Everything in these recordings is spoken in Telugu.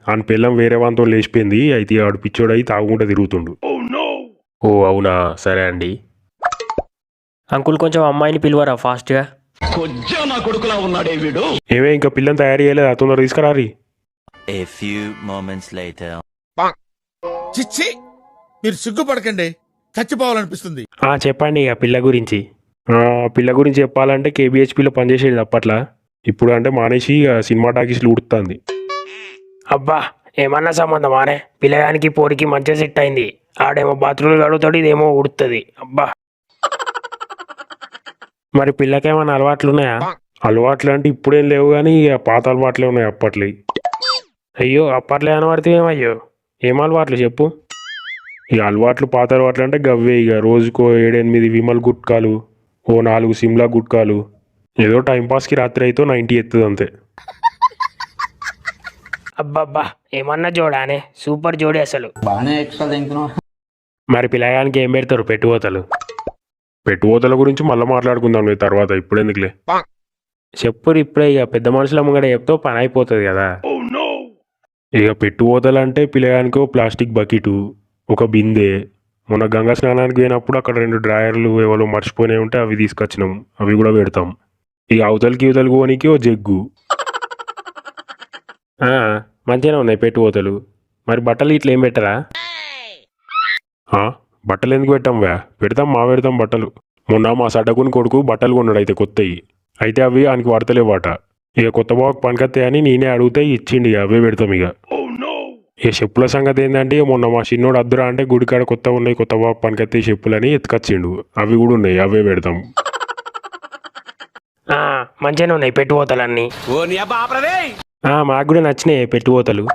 ఆయన పిల్లం వేరే వాంతో లేచిపోయింది. అయితే ఆడు పిచ్చోడై తాగుకుంటూ తిరుగుతుండు. ఓ అవునా, సరే అండి. అంకుల్ కొంచెం అమ్మాయిని పిలువరా ఫాస్ట్గా. ఏమే ఇంకా పిల్లని తయారు చేయలేదా? తొందర తీసుకురారి. A few moments later. చిచ్చి, మీరు సిగ్గుపడకండి, చచ్చిపోవాలనిపిస్తుంది. చెప్పండి ఇక పిల్ల గురించి. పిల్ల గురించి చెప్పాలంటే కేబిహెచ్పిలో పనిచేసేది అప్పట్లా. ఇప్పుడు అంటే మానేసి సినిమా టాకీస్లు ఉడుతుంది. అబ్బా ఏమన్నా సంబంధం ఆనే, పిల్లగానికి పోరికి మంచిగా సెట్ అయింది. ఆడేమో బాత్రూమ్లు కడుగుతాడు, ఇదేమో ఉడుతుంది. అబ్బా మరి పిల్లకేమైనా అలవాట్లు ఉన్నాయా? అలవాట్లు అంటే ఇప్పుడేం లేవు కానీ ఇక పాత అలవాట్లే ఉన్నాయి అప్పట్లే. అయ్యో అప్పట్లో అనబడితే ఏమయ్యో, ఏం అలవాట్లు చెప్పు. ఇక అలవాట్లు పాత అలవాట్లు అంటే గవ్వే. ఇక రోజుకో 7-8 విమల్ గుట్కాలు, ఓ 4 సిమ్లా గుట్కాలు, ఏదో టైంపాస్కి రాత్రి అయితే 90 ఎత్తుంది అంతే. అబ్బబ్బా ఏమన్నా జోడానే, సూపర్ జోడి అసలు. మరి పిల్లగానికి ఏం పెడతారు పెట్టుబోతలు? పెట్టుబోతల గురించి మళ్ళీ మాట్లాడుకుందాం తర్వాత, ఇప్పుడు ఎందుకులే. చెప్పురు ఇప్పుడే, ఇక పెద్ద మనుషుల ముంగడ చెప్తే పని అయిపోతుంది కదా. ఇక పెట్టుబోతలు అంటే పిల్లగానికి ప్లాస్టిక్ బకెటు, ఒక బిందె. మొన్న గంగా స్నానానికి పోయినప్పుడు అక్కడ 2 డ్రాయర్లు ఎవరో మర్చిపోయినాయి ఉంటే అవి తీసుకొచ్చినాం, అవి కూడా పెడతాం. ఇక అవతలకి ఇవతలకి పోనీకి ఓ జగ్గు. మంచిగానే ఉన్నాయి పెట్టుబోతలు. మరి బట్టలు ఇట్లా ఏం పెట్టరా? బట్టలు ఎందుకు పెట్టాం పెడతాం, పెడతాం బట్టలు. మొన్న మా సడ్డకుని కొడుకు బట్టలు కొన్నాడు అయితే కొత్తవి. అయితే అవి ఆయనకి వాడతలేవాట. ఇక కొత్త బాబుకి పనికొస్తాయని నేనే అడిగితే ఇచ్చిండి, అవే పెడతాం. ఇక చెప్పుల సంగతి ఏంటంటే మొన్న మా చిన్నోడు అద్దురా అంటే గుడికాడ కొత్త ఉన్నాయి, కొత్త బాబు పనికొస్తాయి చెప్పులని ఎత్తుకొచ్చిండు, అవి కూడా ఉన్నాయి, అవే పెడతాం. మంచిగానే ఉన్నాయి పెట్టుబోతలన్నీ. మాకు కూడా నచ్చినాయి పెట్టుబోతలు.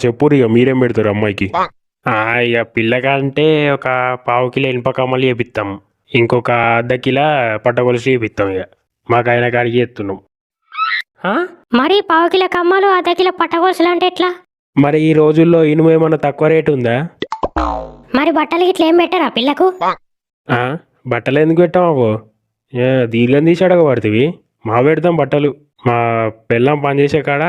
చెప్పురు ఇక మీరేం పెడతారు అమ్మాయికి? ఇక పిల్లకంటే ఒక 1/2 కిలో ఇనుప కమ్మలు చేపిస్తాం, ఇంకొక అర్ధ కిలో పట్టగొలుసు చేపిస్తాం. ఇక మాకు ఆయన కాడికి ఎత్తున్నాం. మరి 1/2 కిలో కమ్మలు, అర్ధ కిలో పట్టగొలుసులు అంటే ఎట్లా? మరి ఈ రోజుల్లో ఇనుము ఏమన్నా తక్కువ రేటు ఉందా? మరి బట్టలు ఇట్లా ఏం పెట్టారా పిల్లకు? బట్టలు ఎందుకు పెట్టాము? దీనిలో తీసి అడగబడుతుంది. మా పెడతాం బట్టలు. మా పిల్లం పనిచేసే కాడ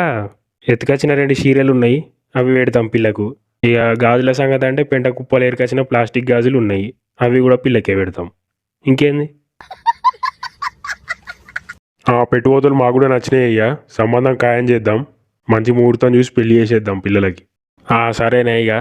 ఎత్తుకొచ్చిన 2 చీరలు ఉన్నాయి, అవి పెడతాం పిల్లకు. ఇక గాజుల సంగతి అంటే పెంట కుప్పలు ఏరుకొచ్చిన ప్లాస్టిక్ గాజులు ఉన్నాయి, అవి కూడా పిల్లకే పెడతాం. ఇంకేంది? పెట్టుబోతులు మాకు కూడా నచ్చినాయి. అయ్యా సంబంధం ఖాయం చేద్దాం, మంచి ముహూర్తం చూసి పెళ్లి చేసేద్దాం పిల్లలకి. సరేనే ఇక.